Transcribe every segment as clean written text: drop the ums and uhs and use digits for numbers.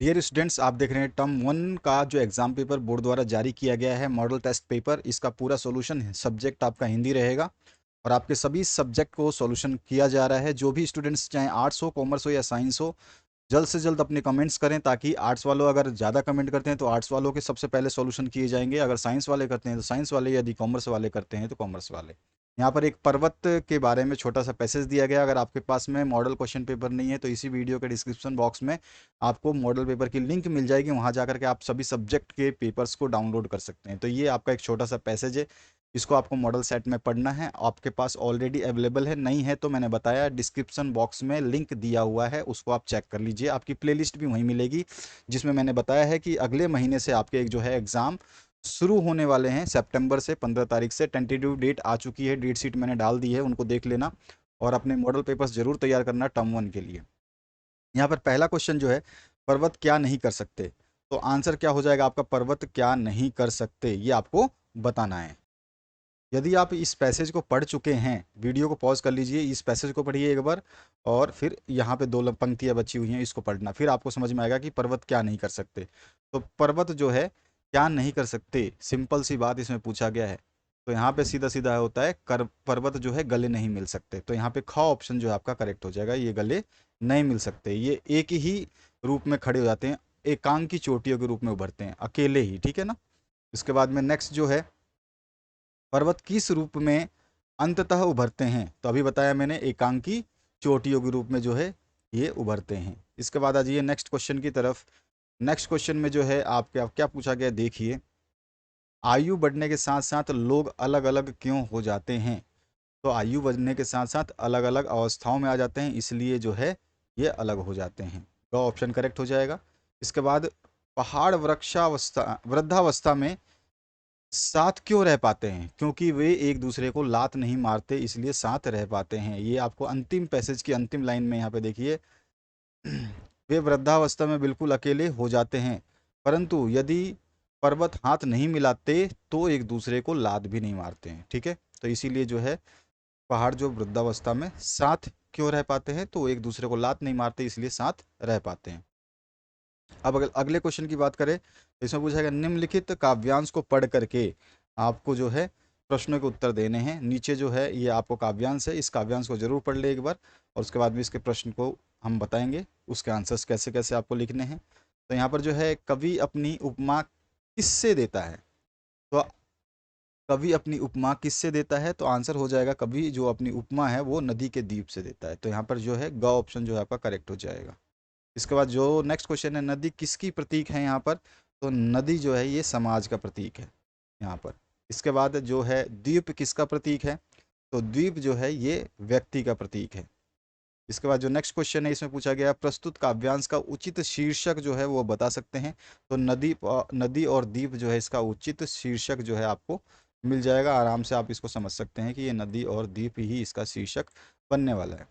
Dear students, आप देख रहे हैं टर्म 1 का जो एग्जाम पेपर बोर्ड द्वारा जारी किया गया है, मॉडल टेस्ट पेपर। इसका पूरा सॉल्यूशन सब्जेक्ट आपका हिंदी रहेगा और आपके सभी सब्जेक्ट को सॉल्यूशन किया जा रहा है। जो भी स्टूडेंट्स चाहे आर्ट्स हो, कॉमर्स हो या साइंस हो, जल्द से जल्द अपने कमेंट्स करें, ताकि आर्ट्स वालों अगर ज़्यादा कमेंट करते हैं तो आर्ट्स वालों के सबसे पहले सॉल्यूशन किए जाएंगे, अगर साइंस वाले करते हैं तो साइंस वाले, यदि कॉमर्स वाले करते हैं तो कॉमर्स वाले। यहाँ पर एक पर्वत के बारे में छोटा सा पैसेज दिया गया। अगर आपके पास में मॉडल क्वेश्चन पेपर नहीं है तो इसी वीडियो के डिस्क्रिप्शन बॉक्स में आपको मॉडल पेपर की लिंक मिल जाएगी, वहाँ जाकर के आप सभी सब्जेक्ट के पेपर्स को डाउनलोड कर सकते हैं। तो ये आपका एक छोटा सा पैसेज है, इसको आपको मॉडल सेट में पढ़ना है। आपके पास ऑलरेडी अवेलेबल है, नहीं है तो मैंने बताया डिस्क्रिप्शन बॉक्स में लिंक दिया हुआ है, उसको आप चेक कर लीजिए। आपकी प्लेलिस्ट भी वहीं मिलेगी, जिसमें मैंने बताया है कि अगले महीने से आपके एक जो है एग्ज़ाम शुरू होने वाले हैं। सितंबर से 15 तारीख से टेंटेटिव डेट आ चुकी है, डेट शीट मैंने डाल दी है, उनको देख लेना और अपने मॉडल पेपर्स जरूर तैयार करना टर्म 1 के लिए। यहाँ पर पहला क्वेश्चन जो है, पर्वत क्या नहीं कर सकते, तो आंसर क्या हो जाएगा आपका, पर्वत क्या नहीं कर सकते, ये आपको बताना है। यदि आप इस पैसेज को पढ़ चुके हैं, वीडियो को पॉज कर लीजिए, इस पैसेज को पढ़िए एक बार, और फिर यहाँ पे दो पंक्तियाँ बची हुई हैं, इसको पढ़ना, फिर आपको समझ में आएगा कि पर्वत क्या नहीं कर सकते। तो पर्वत जो है क्या नहीं कर सकते, सिंपल सी बात इसमें पूछा गया है। तो यहाँ पे सीधा सीधा होता है, कर पर्वत जो है गले नहीं मिल सकते। तो यहाँ पे ख ऑप्शन जो है आपका करेक्ट हो जाएगा, ये गले नहीं मिल सकते, ये एक ही रूप में खड़े हो जाते हैं, एकांक की चोटियों के रूप में उभरते हैं अकेले ही, ठीक है ना। इसके बाद में नेक्स्ट जो है, पर्वत किस रूप में अंततः उभरते हैं, तो अभी बताया मैंने, एकांकी चोटियों के रूप में जो है ये उभरते हैं। इसके बाद आ जाइए नेक्स्ट क्वेश्चन की तरफ। नेक्स्ट क्वेश्चन में जो है आपके आप क्या पूछा गया देखिए, आयु बढ़ने के साथ साथ लोग अलग अलग क्यों हो जाते हैं। तो आयु बढ़ने के साथ साथ अलग अलग अवस्थाओं में आ जाते हैं, इसलिए जो है ये अलग हो जाते हैं। तो ऑप्शन करेक्ट हो जाएगा। इसके बाद, पहाड़ वृक्षावस्था वृद्धावस्था में साथ क्यों रह पाते हैं, क्योंकि वे एक दूसरे को लात नहीं मारते, इसलिए साथ रह पाते हैं। ये आपको अंतिम पैसेज की अंतिम लाइन में यहाँ पे देखिए, वे वृद्धावस्था में बिल्कुल अकेले हो जाते हैं, परंतु यदि पर्वत हाथ नहीं मिलाते तो एक दूसरे को लात भी नहीं मारते हैं, ठीक है। तो इसीलिए जो है पहाड़ जो वृद्धावस्था में साथ क्यों रह पाते हैं, तो एक दूसरे को लात नहीं मारते, इसलिए साथ रह पाते हैं। अब अगर अगले क्वेश्चन की बात करें, तो इसमें पूछा गया, निम्नलिखित काव्यांश को पढ़ करके आपको जो है प्रश्नों के उत्तर देने हैं। नीचे जो है ये आपको काव्यांश है, इस काव्यांश को जरूर पढ़ ले एक बार, और उसके बाद में इसके प्रश्न को हम बताएंगे, उसके आंसर्स कैसे कैसे आपको लिखने हैं। तो यहाँ पर जो है, कवि अपनी उपमा किससे देता है, तो कवि अपनी उपमा किससे देता है, तो आंसर हो जाएगा, कवि जो अपनी उपमा है वो नदी के द्वीप से देता है। तो यहाँ पर जो है ग ऑप्शन जो है आपका करेक्ट हो जाएगा। इसके बाद जो नेक्स्ट क्वेश्चन है, नदी किसकी प्रतीक है यहाँ पर, तो नदी जो है ये समाज का प्रतीक है यहाँ पर। इसके बाद जो है, द्वीप किसका प्रतीक है, तो द्वीप जो है ये व्यक्ति का प्रतीक है। इसके बाद जो नेक्स्ट क्वेश्चन है, इसमें पूछा गया, प्रस्तुत काव्यांश का उचित शीर्षक जो है वो बता सकते हैं। तो नदी और द्वीप जो है, इसका उचित शीर्षक जो है आपको मिल जाएगा, आराम से आप इसको समझ सकते हैं कि ये नदी और द्वीप ही इसका शीर्षक बनने वाला है।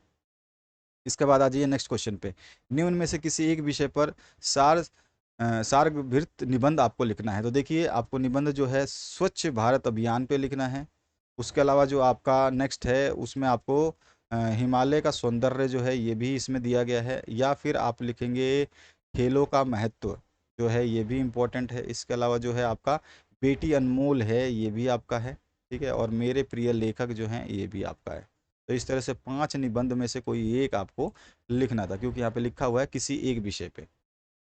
इसके बाद आ जाइए नेक्स्ट क्वेश्चन पे, निम्न में से किसी एक विषय पर सारगर्भित निबंध आपको लिखना है। तो देखिए, आपको निबंध जो है स्वच्छ भारत अभियान पे लिखना है। उसके अलावा जो आपका नेक्स्ट है, उसमें आपको हिमालय का सौंदर्य जो है ये भी इसमें दिया गया है, या फिर आप लिखेंगे खेलों का महत्व जो है, ये भी इम्पोर्टेंट है। इसके अलावा जो है आपका बेटी अनमोल है, ये भी आपका है, ठीक है, और मेरे प्रिय लेखक जो हैं ये भी आपका है। तो इस तरह से 5 निबंध में से कोई एक आपको लिखना था, क्योंकि यहाँ पे लिखा हुआ है किसी एक विषय पे,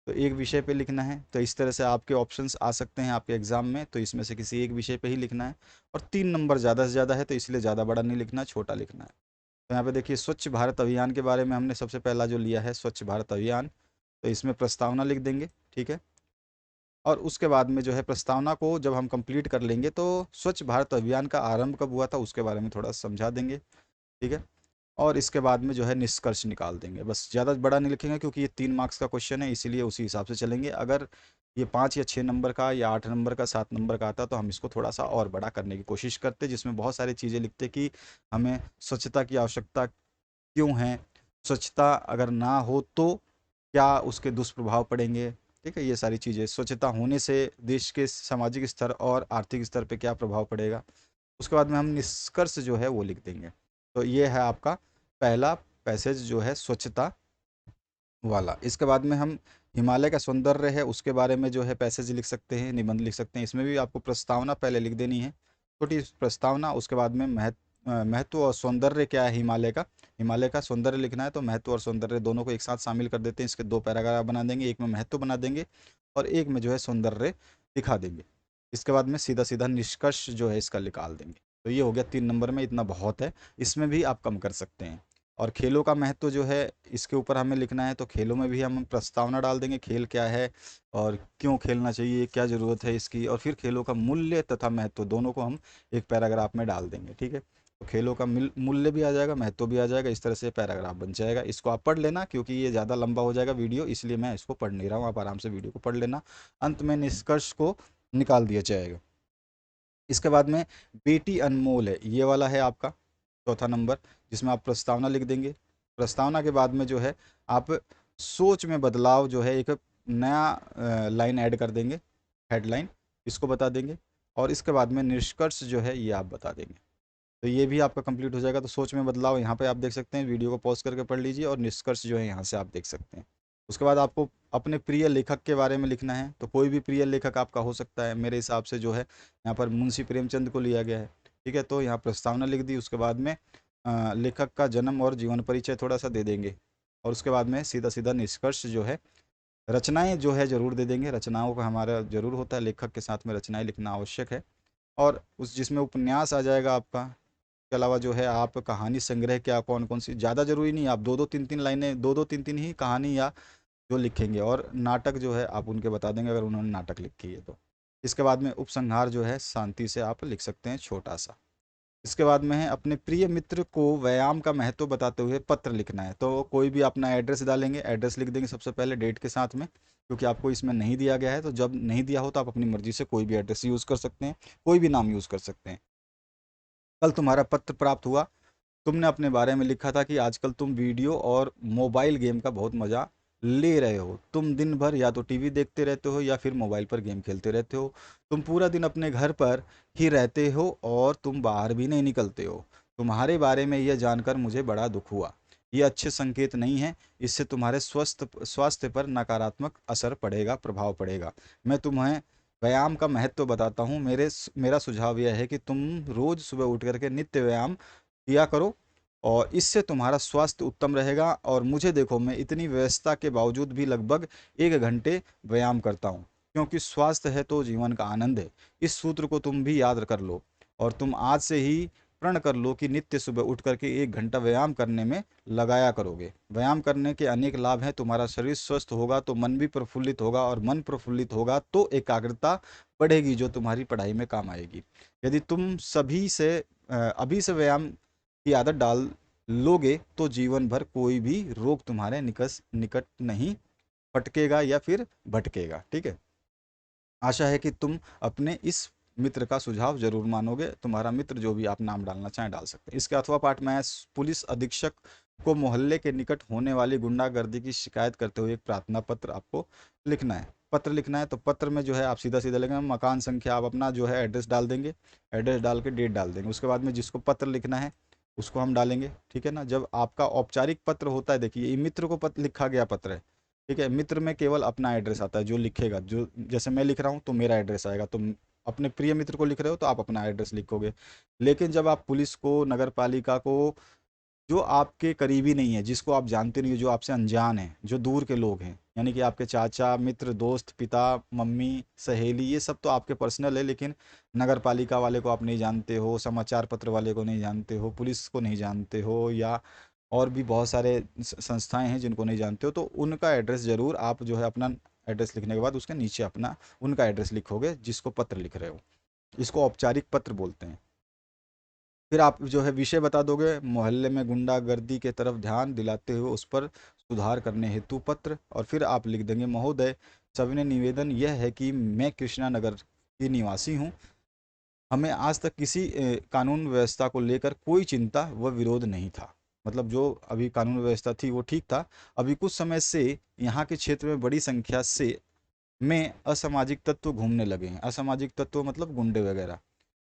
तो एक विषय पे लिखना है। तो इस तरह से आपके ऑप्शंस आ सकते हैं आपके एग्जाम में, तो इसमें से किसी एक विषय पे ही लिखना है। और 3 नंबर ज़्यादा से ज़्यादा है, तो इसलिए ज़्यादा बड़ा नहीं लिखना, छोटा लिखना है। तो यहाँ पे देखिए, स्वच्छ भारत अभियान के बारे में हमने सबसे पहला जो लिया है, स्वच्छ भारत अभियान, तो इसमें प्रस्तावना लिख देंगे, ठीक है। और उसके बाद में जो है, प्रस्तावना को जब हम कंप्लीट कर लेंगे तो स्वच्छ भारत अभियान का आरंभ कब हुआ था उसके बारे में थोड़ा समझा देंगे, ठीक है। और इसके बाद में जो है निष्कर्ष निकाल देंगे, बस ज़्यादा बड़ा नहीं लिखेंगे, क्योंकि ये 3 मार्क्स का क्वेश्चन है, इसीलिए उसी हिसाब से चलेंगे। अगर ये 5 या 6 नंबर का या 8 नंबर का 7 नंबर का आता तो हम इसको थोड़ा सा और बड़ा करने की कोशिश करते, जिसमें बहुत सारी चीज़ें लिखते कि हमें स्वच्छता की आवश्यकता क्यों है, स्वच्छता अगर ना हो तो क्या उसके दुष्प्रभाव पड़ेंगे, ठीक है। ये सारी चीज़ें, स्वच्छता होने से देश के सामाजिक स्तर और आर्थिक स्तर पे क्या प्रभाव पड़ेगा, उसके बाद में हम निष्कर्ष जो है वो लिख देंगे। तो ये है आपका पहला पैसेज जो है, स्वच्छता वाला। इसके बाद में हम हिमालय का सौंदर्य है उसके बारे में जो है पैसेज लिख सकते हैं, निबंध लिख सकते हैं। इसमें भी आपको प्रस्तावना पहले लिख देनी है, छोटी प्रस्तावना। उसके बाद में महत्व और सौंदर्य क्या है हिमालय का, हिमालय का सौंदर्य लिखना है तो महत्व और सौंदर्य दोनों को एक साथ शामिल कर देते हैं। इसके दो पैराग्राफ बना देंगे, एक में महत्व बना देंगे और एक में जो है सौंदर्य दिखा देंगे। इसके बाद में सीधा सीधा निष्कर्ष जो है इसका निकाल देंगे। तो ये हो गया 3 नंबर में, इतना बहुत है, इसमें भी आप कम कर सकते हैं। और खेलों का महत्व जो है इसके ऊपर हमें लिखना है, तो खेलों में भी हम प्रस्तावना डाल देंगे, खेल क्या है और क्यों खेलना चाहिए, क्या ज़रूरत है इसकी, और फिर खेलों का मूल्य तथा महत्व दोनों को हम एक पैराग्राफ में डाल देंगे। ठीक है, तो खेलों का मूल्य भी आ जाएगा, महत्व भी आ जाएगा, इस तरह से पैराग्राफ बन जाएगा। इसको आप पढ़ लेना क्योंकि ये ज़्यादा लंबा हो जाएगा वीडियो, इसलिए मैं इसको पढ़ नहीं रहा हूँ, आप आराम से वीडियो को पढ़ लेना। अंत में निष्कर्ष को निकाल दिया जाएगा। इसके बाद में बेटी अनमोल है, ये वाला है आपका चौथा नंबर, जिसमें आप प्रस्तावना लिख देंगे। प्रस्तावना के बाद में जो है आप सोच में बदलाव जो है एक नया लाइन ऐड कर देंगे, हेडलाइन, इसको बता देंगे। और इसके बाद में निष्कर्ष जो है ये आप बता देंगे। तो ये भी आपका कंप्लीट हो जाएगा। तो सोच में बदलाव यहाँ पे आप देख सकते हैं, वीडियो को पॉज करके पढ़ लीजिए, और निष्कर्ष जो है यहाँ से आप देख सकते हैं। उसके बाद आपको अपने प्रिय लेखक के बारे में लिखना है, तो कोई भी प्रिय लेखक आपका हो सकता है। मेरे हिसाब से जो है यहाँ पर मुंशी प्रेमचंद को लिया गया है। ठीक है, तो यहाँ प्रस्तावना लिख दी। उसके बाद में लेखक का जन्म और जीवन परिचय थोड़ा सा दे देंगे, और उसके बाद में सीधा सीधा निष्कर्ष जो है, रचनाएं जो है ज़रूर दे देंगे। रचनाओं का हमारा ज़रूर होता है, लेखक के साथ में रचनाएं लिखना आवश्यक है। और उस जिसमें उपन्यास आ जाएगा आपका, के अलावा जो है आप कहानी संग्रह क्या कौन कौन सी, ज़्यादा ज़रूरी नहीं, आप दो दो तीन तीन लाइनें, दो दो तीन तीन ही कहानी या जो लिखेंगे। और नाटक जो है आप उनके बता देंगे अगर उन्होंने नाटक लिखी है तो। इसके बाद में उपसंहार जो है शांति से आप लिख सकते हैं, छोटा सा। इसके बाद में है अपने प्रिय मित्र को व्यायाम का महत्व बताते हुए पत्र लिखना है। तो कोई भी अपना एड्रेस डालेंगे, एड्रेस लिख देंगे सबसे पहले डेट के साथ में, क्योंकि आपको इसमें नहीं दिया गया है। तो जब नहीं दिया हो तो आप अपनी मर्जी से कोई भी एड्रेस यूज़ कर सकते हैं, कोई भी नाम यूज़ कर सकते हैं। कल तुम्हारा पत्र प्राप्त हुआ, तुमने अपने बारे में लिखा था कि आजकल तुम वीडियो और मोबाइल गेम का बहुत मज़ा ले रहे हो। तुम दिन भर या तो टीवी देखते रहते हो या फिर मोबाइल पर गेम खेलते रहते हो। तुम पूरा दिन अपने घर पर ही रहते हो और तुम बाहर भी नहीं निकलते हो। तुम्हारे बारे में यह जानकर मुझे बड़ा दुख हुआ। ये अच्छे संकेत नहीं है, इससे तुम्हारे स्वास्थ्य पर नकारात्मक असर पड़ेगा, प्रभाव पड़ेगा। मैं तुम्हें व्यायाम का महत्व बताता हूँ। मेरा सुझाव यह है कि तुम रोज़ सुबह उठ करके नित्य व्यायाम किया करो, और इससे तुम्हारा स्वास्थ्य उत्तम रहेगा। और मुझे देखो, मैं इतनी व्यस्तता के बावजूद भी लगभग 1 घंटे व्यायाम करता हूँ, क्योंकि स्वास्थ्य है तो जीवन का आनंद है। इस सूत्र को तुम भी याद कर लो, और तुम आज से ही प्रण कर लो कि नित्य सुबह उठ करके 1 घंटा व्यायाम करने में लगाया करोगे। व्यायाम करने के अनेक लाभ हैं, तुम्हारा शरीर स्वस्थ होगा तो मन भी प्रफुल्लित होगा, और मन प्रफुल्लित होगा तो एकाग्रता बढ़ेगी जो तुम्हारी पढ़ाई में काम आएगी। यदि तुम अभी से व्यायाम की आदत डाल लोगे तो जीवन भर कोई भी रोग तुम्हारे निकट नहीं फटकेगा या फिर भटकेगा। ठीक है, आशा है कि तुम अपने इस मित्र का सुझाव जरूर मानोगे। तुम्हारा मित्र जो भी आप नाम डालना चाहें डाल सकते हैं। इसके अथवा पाठ में पुलिस अधीक्षक को मोहल्ले के निकट होने वाली गुंडागर्दी की शिकायत करते हुए एक प्रार्थना पत्र आपको लिखना है। पत्र लिखना है तो पत्र में जो है आप सीधा सीधा लिखेंगे, मकान संख्या आप अपना जो है एड्रेस डाल देंगे, एड्रेस डाल के डेट डाल देंगे। उसके बाद में जिसको पत्र लिखना है उसको हम डालेंगे। ठीक है ना, जब आपका औपचारिक पत्र होता है, देखिए ये मित्र को पत्र लिखा गया पत्र है। ठीक है, मित्र में केवल अपना एड्रेस आता है, जो लिखेगा, जो जैसे मैं लिख रहा हूँ तो मेरा एड्रेस आएगा, तो अपने प्रिय मित्र को लिख रहे हो तो आप अपना एड्रेस लिखोगे। लेकिन जब आप पुलिस को, नगर पालिका को, जो आपके करीबी नहीं है, जिसको आप जानते नहीं हो, जो आपसे अनजान है, जो दूर के लोग हैं, यानी कि आपके चाचा, मित्र, दोस्त, पिता, मम्मी, सहेली, ये सब तो आपके पर्सनल है, लेकिन नगर पालिका वाले को आप नहीं जानते हो, समाचार पत्र वाले को नहीं जानते हो, पुलिस को नहीं जानते हो, या और भी बहुत सारे संस्थाएं हैं जिनको नहीं जानते हो, तो उनका एड्रेस ज़रूर आप जो है अपना एड्रेस लिखने के बाद उसके नीचे अपना उनका एड्रेस लिखोगे जिसको पत्र लिख रहे हो। इसको औपचारिक पत्र बोलते हैं। फिर आप जो है विषय बता दोगे, मोहल्ले में गुंडागर्दी के तरफ ध्यान दिलाते हुए उस पर सुधार करने हेतु पत्र। और फिर आप लिख देंगे, महोदय, सविनय निवेदन यह है कि मैं कृष्णा नगर की निवासी हूँ। हमें आज तक किसी कानून व्यवस्था को लेकर कोई चिंता व विरोध नहीं था। मतलब जो अभी कानून व्यवस्था थी वो ठीक था। अभी कुछ समय से यहाँ के क्षेत्र में बड़ी संख्या से में असामाजिक तत्व घूमने लगे हैं। असामाजिक तत्व मतलब गुंडे वगैरह।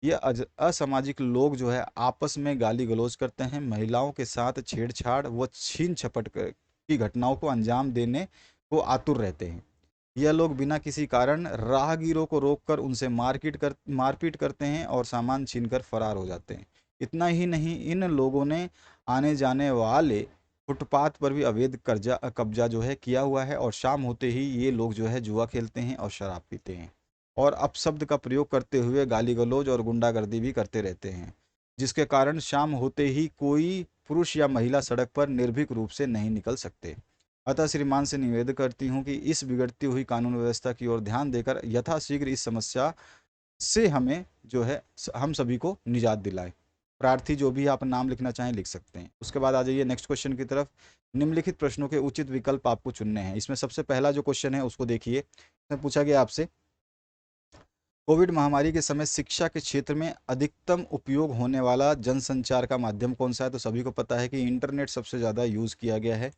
ये असामाजिक लोग जो है आपस में गाली गलौज करते हैं, महिलाओं के साथ छेड़छाड़ व छीन झपट की घटनाओं को अंजाम देने को आतुर रहते हैं। यह लोग बिना किसी कारण राहगीरों को रोककर उनसे मारपीट करते हैं और सामान छीनकर फरार हो जाते हैं। इतना ही नहीं, इन लोगों ने आने जाने वाले फुटपाथ पर भी अवैध कर्जा कब्जा जो है किया हुआ है, और शाम होते ही ये लोग जो है जुआ खेलते हैं और शराब पीते हैं और अपशब्द का प्रयोग करते हुए गाली गलौज और गुंडागर्दी भी करते रहते हैं, जिसके कारण शाम होते ही कोई पुरुष या महिला सड़क पर निर्भीक रूप से नहीं निकल सकते। अतः श्रीमान से निवेदन करती हूँ कि इस बिगड़ती हुई कानून व्यवस्था की ओर ध्यान देकर यथाशीघ्र इस समस्या से हमें जो है हम सभी को निजात दिलाए। प्रार्थी जो भी आप नाम लिखना चाहें लिख सकते हैं। उसके बाद आ जाइए नेक्स्ट क्वेश्चन की तरफ। निम्नलिखित प्रश्नों के उचित विकल्प आपको चुनने हैं। इसमें सबसे पहला जो क्वेश्चन है उसको देखिए। इसमें पूछा गया आपसे, कोविड महामारी के समय शिक्षा के क्षेत्र में अधिकतम उपयोग होने वाला जनसंचार का माध्यम कौन सा है? तो सभी को पता है कि इंटरनेट सबसे ज़्यादा यूज़ किया गया है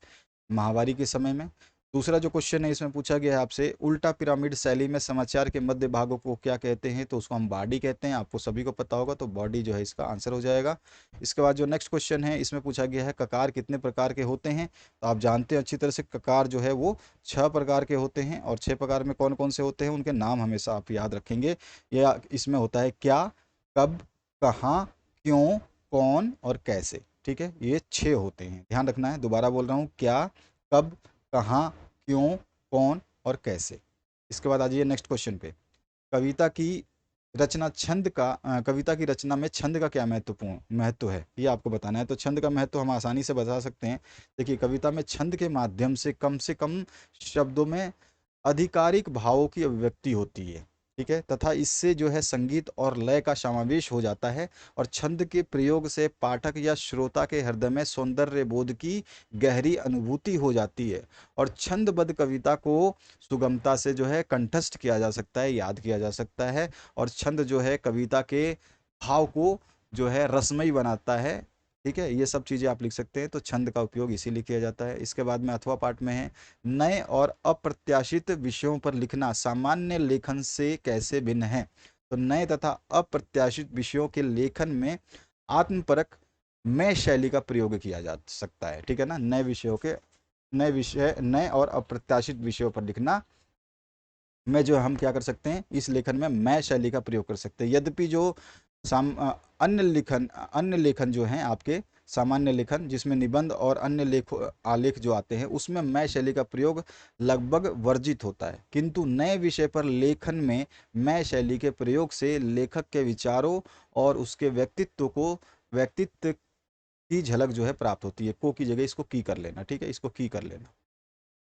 महामारी के समय में। दूसरा जो क्वेश्चन है इसमें पूछा गया है आपसे, उल्टा पिरामिड शैली में समाचार के मध्य भागों को क्या कहते हैं? तो उसको हम बॉडी कहते हैं। आपको सभी को पता होगा, तो बॉडी जो है इसका आंसर हो जाएगा। इसके बाद जो नेक्स्ट क्वेश्चन है इसमें पूछा गया है, ककार कितने प्रकार के होते हैं? तो आप जानते हैं अच्छी तरह से, ककार जो है वो 6 प्रकार के होते हैं, और 6 प्रकार में कौन कौन से होते हैं उनके नाम हमेशा आप याद रखेंगे। यह इसमें होता है क्या, कब, कहाँ, क्यों, कौन और कैसे। ठीक है, ये 6 होते हैं, ध्यान रखना है। दोबारा बोल रहा हूँ, क्या, कब, कहाँ, क्यों, कौन और कैसे। इसके बाद आ जाइए नेक्स्ट क्वेश्चन पे। कविता की कविता की रचना में छंद का क्या महत्व है, ये आपको बताना है। तो छंद का महत्व हम आसानी से बता सकते हैं। देखिए, कविता में छंद के माध्यम से कम शब्दों में आधिकारिक भावों की अभिव्यक्ति होती है। ठीक है, तथा इससे जो है संगीत और लय का समावेश हो जाता है, और छंद के प्रयोग से पाठक या श्रोता के हृदय में सौंदर्य बोध की गहरी अनुभूति हो जाती है, और छंदबद्ध कविता को सुगमता से जो है कंठस्थ किया जा सकता है, याद किया जा सकता है। और छंद जो है कविता के भाव को जो है रसमयी बनाता है। ठीक है, ये सब चीज़ें आप लिख सकते हैं। तो छंद का उपयोग इसीलिए किया जाता है। इसके बाद में अथवा पाठ में है, नए और अप्रत्याशित विषयों पर लिखना सामान्य लेखन से कैसे भिन्न है? तो नए तथा अप्रत्याशित विषयों के लेखन में आत्मपरक मैं शैली का प्रयोग किया जा सकता है। ठीक है ना, नए और अप्रत्याशित विषयों पर लिखना में जो हम क्या कर सकते हैं, इस लेखन में मैं शैली का प्रयोग कर सकते हैं। यद्यपि जो अन्य लेखन जो हैं आपके सामान्य लेखन, जिसमें निबंध और अन्य आलेख जो आते हैं, उसमें मैं शैली का प्रयोग लगभग वर्जित होता है, किंतु नए विषय पर लेखन में मैं शैली के प्रयोग से लेखक के विचारों और उसके व्यक्तित्व की झलक जो है प्राप्त होती है। को की जगह इसको की कर लेना। ठीक है, इसको की कर लेना,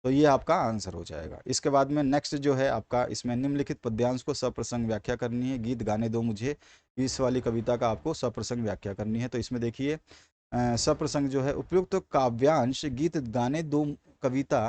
तो ये आपका आंसर हो जाएगा। इसके बाद में नेक्स्ट जो है आपका, इसमें निम्नलिखित पद्यांश को सप्रसंग व्याख्या करनी है। गीत गाने दो मुझे, इस वाली कविता का आपको सप्रसंग व्याख्या करनी है। तो इसमें देखिए, सप्रसंग जो है, उपयुक्त तो काव्यांश गीत गाने दो कविता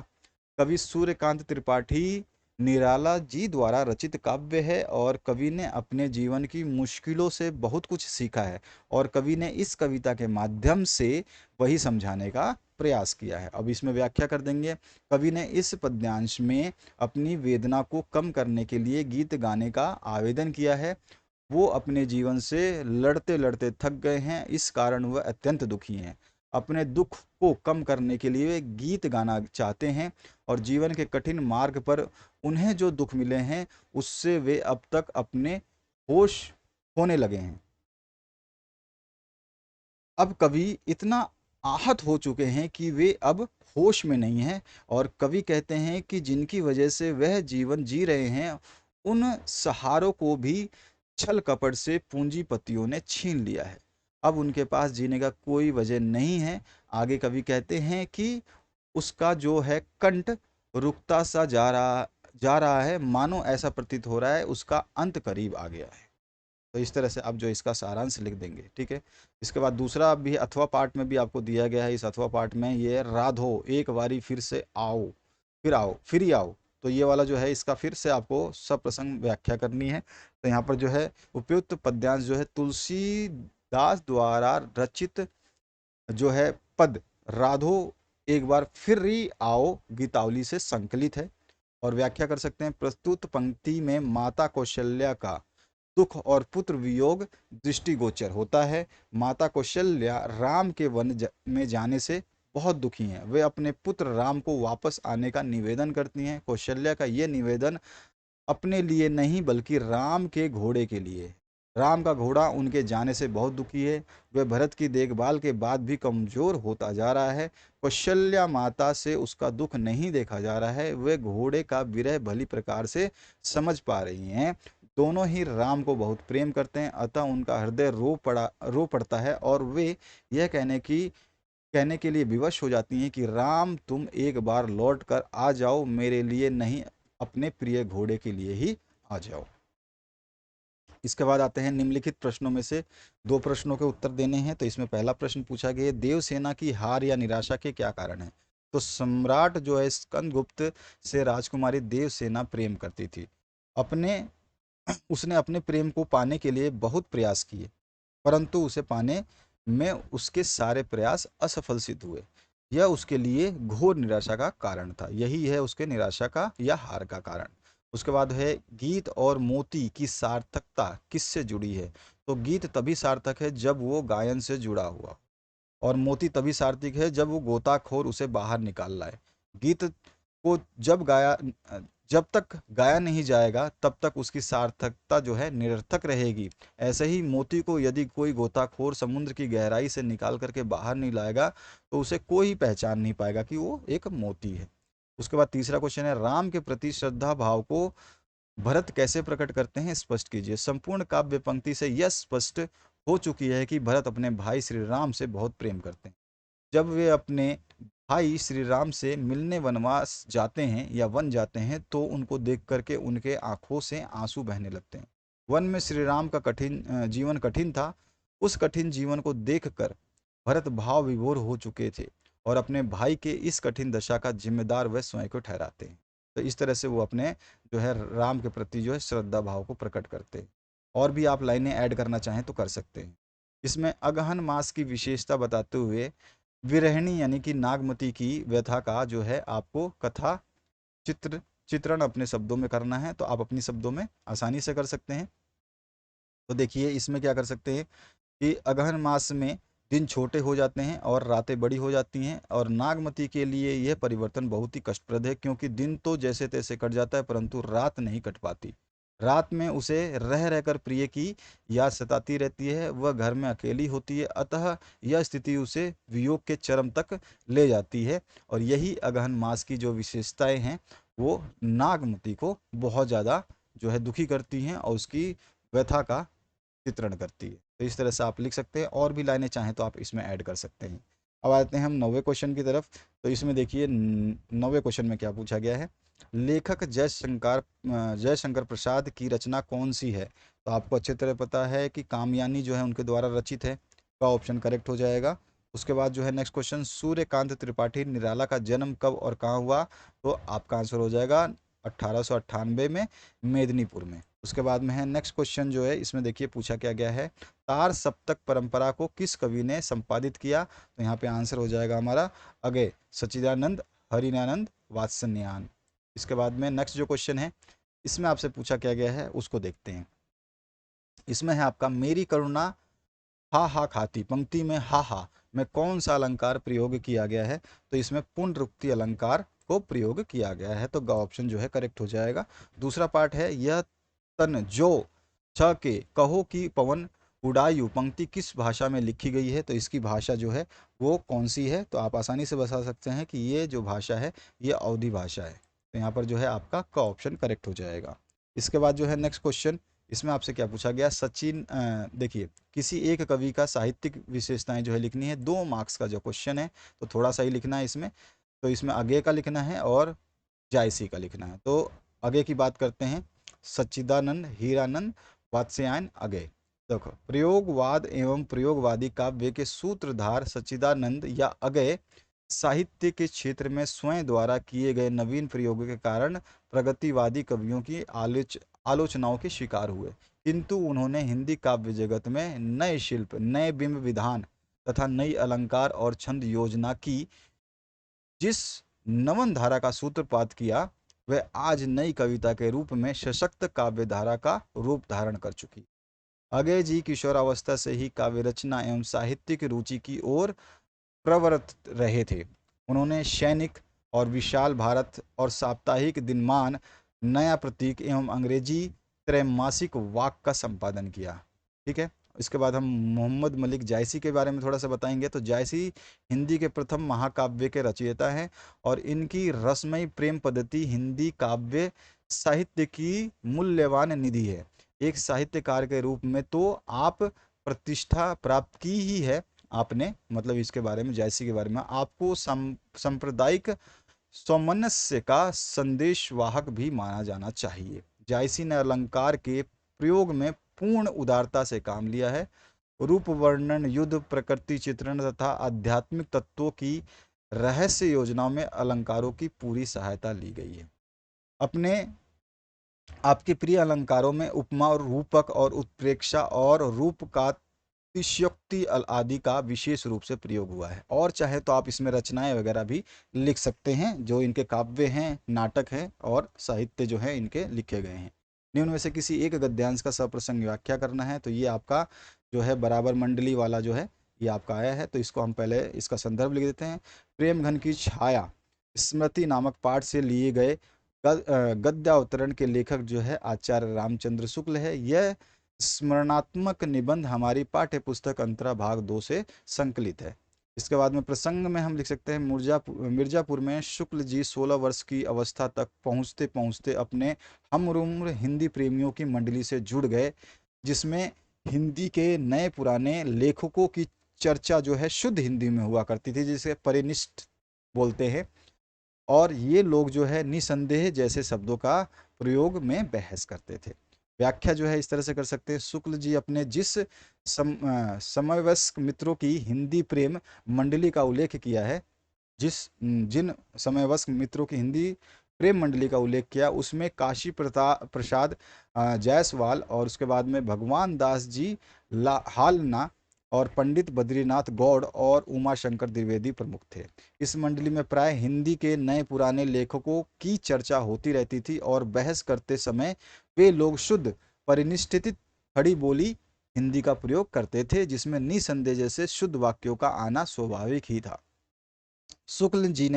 कवि सूर्यकांत त्रिपाठी निराला जी द्वारा रचित काव्य है, और कवि ने अपने जीवन की मुश्किलों से बहुत कुछ सीखा है, और कवि ने इस कविता के माध्यम से वही समझाने का प्रयास किया है। अब इसमें व्याख्या कर देंगे। कवि ने इस पद्यांश में अपनी वेदना को कम करने के लिए गीत गाने का आवेदन किया है। वो अपने जीवन से लड़ते लड़ते थक गए हैं, इस कारण वह अत्यंत दुखी हैं। अपने दुख को कम करने के लिए वे गीत गाना चाहते हैं, और जीवन के कठिन मार्ग पर उन्हें जो दुख मिले हैं उससे वे अब तक अपने होश खोने लगे हैं। अब कवि इतना आहत हो चुके हैं कि वे अब होश में नहीं हैं, और कवि कहते हैं कि जिनकी वजह से वह जीवन जी रहे हैं, उन सहारों को भी छल कपट से पूंजीपतियों ने छीन लिया है। अब उनके पास जीने का कोई वजह नहीं है। आगे कवि कहते हैं कि उसका जो है कंठ रुकता सा जा रहा है, मानो ऐसा प्रतीत हो रहा है उसका अंत करीब आ गया है। तो इस तरह से आप जो इसका सारांश लिख देंगे। ठीक है, इसके बाद दूसरा भी अथवा पाठ में भी आपको दिया गया है। इस अथवा पाठ में ये राधो एक बारी फिर से आओ, फिर ही आओ। तो ये वाला जो है इसका फिर से आपको सप्रसंग व्याख्या करनी है। तो यहाँ पर जो है उपयुक्त पद्यांश जो है तुलसीदास द्वारा रचित जो है पद राधो एक बार फिर ही आओ गीतावली से संकलित है। और व्याख्या कर सकते हैं, प्रस्तुत पंक्ति में माता कौशल्या का दुख और पुत्र वियोग दृष्टिगोचर होता है। माता कौशल्या राम के में जाने से बहुत दुखी हैं। वे अपने पुत्र राम को वापस आने का निवेदन करती हैं। कौशल्या का ये निवेदन अपने लिए नहीं बल्कि राम के घोड़े के लिए है। राम का घोड़ा उनके जाने से बहुत दुखी है। वह भरत की देखभाल के बाद भी कमजोर होता जा रहा है। कौशल्या माता से उसका दुख नहीं देखा जा रहा है। वे घोड़े का विरह भली प्रकार से समझ पा रही हैं। दोनों ही राम को बहुत प्रेम करते हैं, अतः उनका हृदय रो पड़ता है और वे यह कहने के लिए विवश हो जाती हैं कि राम तुम एक बार लौट कर आ जाओ, मेरे लिए नहीं अपने प्रिय घोड़े के लिए ही आ जाओ। इसके बाद आते हैं निम्नलिखित प्रश्नों में से दो प्रश्नों के उत्तर देने हैं। तो इसमें पहला प्रश्न पूछा गया है, देवसेना की हार या निराशा के क्या कारण है। तो सम्राट जो है स्कंदगुप्त से राजकुमारी देवसेना प्रेम करती थी। अपने उसने अपने प्रेम को पाने के लिए बहुत प्रयास किए, परंतु उसे पाने में उसके सारे प्रयास असफल सिद्ध हुए। यह उसके लिए घोर निराशा का कारण था। यही है उसके निराशा का या हार का कारण। उसके बाद है गीत और मोती की सार्थकता किससे जुड़ी है। तो गीत तभी सार्थक है जब वो गायन से जुड़ा हुआ, और मोती तभी सार्थक है जब वो गोताखोर उसे बाहर निकाल लाए। गीत को जब तक गाया नहीं जाएगा तब तक उसकी सार्थकता जो है निरर्थक रहेगी। ऐसे ही मोती को यदि कोई गोताखोर समुद्र की गहराई से निकाल करके बाहर नहीं लाएगा तो उसे कोई पहचान नहीं पाएगा कि वो एक मोती है। उसके बाद तीसरा क्वेश्चन है, राम के प्रति श्रद्धा भाव को भरत कैसे प्रकट करते हैं, स्पष्ट कीजिए। संपूर्ण काव्य पंक्ति से यह स्पष्ट हो चुकी है कि भरत अपने भाई श्री राम से बहुत प्रेम करते हैं। जब वे अपने भाई श्री राम से मिलने वनवास जाते हैं या वन जाते हैं तो उनको देख करके उनके आंखों से आंसू बहने लगते हैं। वन में श्री राम का जीवन कठिन था। उस कठिन जीवन को देखकर भरत भाव विभोर हो चुके थे और अपने भाई के इस कठिन दशा का जिम्मेदार वह स्वयं को ठहराते हैं। तो इस तरह से वो अपने जो है राम के प्रति जो है श्रद्धा भाव को प्रकट करते हैं। और भी आप लाइनें ऐड करना चाहें तो कर सकते हैं। इसमें अगहन मास की विशेषता बताते हुए विरहिणी यानी कि नागमती की व्यथा का जो है आपको कथा चित्रण अपने शब्दों में करना है। तो आप अपनी शब्दों में आसानी से कर सकते हैं। तो देखिए इसमें क्या कर सकते हैं कि अगहन मास में दिन छोटे हो जाते हैं और रातें बड़ी हो जाती हैं, और नागमती के लिए यह परिवर्तन बहुत ही कष्टप्रद है क्योंकि दिन तो जैसे तैसे कट जाता है परंतु रात नहीं कट पाती। रात में उसे रह रहकर प्रिय की याद सताती रहती है। वह घर में अकेली होती है, अतः यह स्थिति उसे वियोग के चरम तक ले जाती है। और यही अगहन मास की जो विशेषताएं हैं वो नागमती को बहुत ज़्यादा जो है दुखी करती हैं और उसकी व्यथा का चित्रण करती है। तो इस तरह से आप लिख सकते हैं। और भी लाइनें चाहें तो आप इसमें ऐड कर सकते हैं। अब आते हैं हम 9वें क्वेश्चन की तरफ। तो इसमें देखिए 9वें क्वेश्चन में क्या पूछा गया है, लेखक जयशंकर प्रसाद की रचना कौन सी है। तो आपको अच्छी तरह पता है कि कामयानी जो है उनके द्वारा रचित है, का ऑप्शन करेक्ट हो जाएगा। उसके बाद जो है नेक्स्ट क्वेश्चन, सूर्यकांत त्रिपाठी निराला का जन्म कब और कहाँ हुआ। तो आपका आंसर हो जाएगा 1898 में मेदिनीपुर में। उसके बाद में है नेक्स्ट क्वेश्चन जो है इसमें देखिए पूछा क्या गया है, तार सप्तक परंपरा को किस कवि ने संपादित किया। तो यहाँ पे आंसर हो जाएगा हमारा अगय सच्चिदानंद हरिनानंद वात्स्यायन। इसके बाद में नेक्स्ट जो क्वेश्चन है इसमें आपसे पूछा क्या गया है उसको देखते हैं। इसमें है आपका, मेरी करुणा हा हा खाती पंक्ति में हा हा में कौन सा अलंकार प्रयोग किया गया है। तो इसमें पुनरुक्ति अलंकार को प्रयोग किया गया है। तो ग ऑप्शन जो है करेक्ट हो जाएगा। दूसरा पार्ट है, यह तन जो छ के कहो कि पवन उड़ायु पंक्ति किस भाषा में लिखी गई है। तो इसकी भाषा जो है वो कौन सी है। तो आप आसानी से बता सकते हैं कि ये जो भाषा है ये अवधी भाषा है। तो यहाँ पर जो है आपका क ऑप्शन करेक्ट हो जाएगा। इसके बाद जो है नेक्स्ट क्वेश्चन, इसमें आपसे क्या पूछा गया, सचिन देखिए किसी एक कवि का साहित्यिक विशेषताएं जो है लिखनी है। 2 मार्क्स का जो क्वेश्चन है तो थोड़ा सा ही लिखना है इसमें। तो इसमें अज्ञे का लिखना है और जायसी का लिखना है। तो अज्ञे की बात करते हैं, सच्चिदानंद हीरानंद वात्स्यायन अज्ञे। देखो, प्रयोगवाद एवं प्रयोगवादी काव्य के सूत्रधार सच्चिदानंद या अज्ञे साहित्य के क्षेत्र में स्वयं द्वारा किए गए नवीन प्रयोगों के कारण प्रगतिवादी कवियों की आलोचनाओं के शिकार हुए, किंतु उन्होंने हिंदी काव्य जगत में नए शिल्प, नए बिंब विधान तथा नई अलंकार और छंद योजना की जिस नवन धारा का सूत्रपात किया वह आज नई कविता के रूप में सशक्त काव्य धारा का रूप धारण कर चुकी। अजय जी किशोरावस्था से ही काव्य रचना एवं साहित्यिक रुचि की ओर प्रवृत्त रहे थे। उन्होंने सैनिक और विशाल भारत और साप्ताहिक दिनमान, नया प्रतीक एवं अंग्रेजी त्रैमासिक वाक का संपादन किया। ठीक है। इसके बाद हम मोहम्मद मलिक जायसी के बारे में थोड़ा सा बताएंगे। तो जायसी हिंदी के प्रथम महाकाव्य के रचयिता हैं और इनकी रसमयी प्रेम पद्धति हिंदी काव्य साहित्य की मूल्यवान निधि है। एक साहित्यकार के रूप में तो आप प्रतिष्ठा प्राप्त की ही है आपने, मतलब इसके बारे में, जायसी के बारे में, आपको सांप्रदायिक सौमनस्य का संदेशवाहक भी माना जाना चाहिए। जायसी ने अलंकार के प्रयोग में पूर्ण उदारता से काम लिया है। रूप वर्णन, युद्ध, प्रकृति चित्रण तथा आध्यात्मिक तत्वों की रहस्य योजनाओं में अलंकारों की पूरी सहायता ली गई है। अपने आपके प्रिय अलंकारों में उपमा और रूपक और उत्प्रेक्षा और रूप का अतिशयोक्ति आदि का विशेष रूप से प्रयोग हुआ है। और चाहे तो आप इसमें रचनाएं वगैरह भी लिख सकते हैं, जो इनके काव्य हैं, नाटक हैं और साहित्य जो है इनके लिखे गए हैं। निम्न में से किसी एक गद्यांश का सप्रसंग व्याख्या करना है। तो ये आपका जो है बराबर मंडली वाला जो है ये आपका आया है। तो इसको हम पहले इसका संदर्भ लिख देते हैं। प्रेम घन की छाया स्मृति नामक पाठ से लिए गए गद्यावतरण के लेखक जो है आचार्य रामचंद्र शुक्ल है। यह स्मरणात्मक निबंध हमारी पाठ्य पुस्तक अंतरा भाग 2 से संकलित है। इसके बाद में प्रसंग में हम लिख सकते हैं, मिर्जापुर में शुक्ल जी 16 वर्ष की अवस्था तक पहुंचते पहुंचते अपने हमउम्र हिंदी प्रेमियों की मंडली से जुड़ गए, जिसमें हिंदी के नए पुराने लेखकों की चर्चा जो है शुद्ध हिंदी में हुआ करती थी, जिसे परिनिष्ठ बोलते हैं। और ये लोग जो है निसंदेह जैसे शब्दों का प्रयोग में बहस करते थे। व्याख्या जो है इस तरह से कर सकते हैं। शुक्ल जी अपने जिस समवयस्क मित्रों की हिंदी प्रेम मंडली का उल्लेख किया है, जिन समवयस्क मित्रों की हिंदी प्रेम मंडली का उल्लेख किया, उसमें काशी प्रसाद जायसवाल और उसके बाद में भगवान दास जी हालना और पंडित बद्रीनाथ गौड़ और उमा शंकर द्विवेदी प्रमुख थे। इस मंडली में प्राय हिंदी के नए पुराने लेखकों की चर्चा होती रहती थी और बहस करते समय वे लोग शुद्ध परिनिष्ठित खड़ी बोली हिंदी का प्रयोग करते थे, जिसमें निसंदेह जैसे शुद्ध वाक्यों का आना स्वाभाविक ही था। शुक्ल जी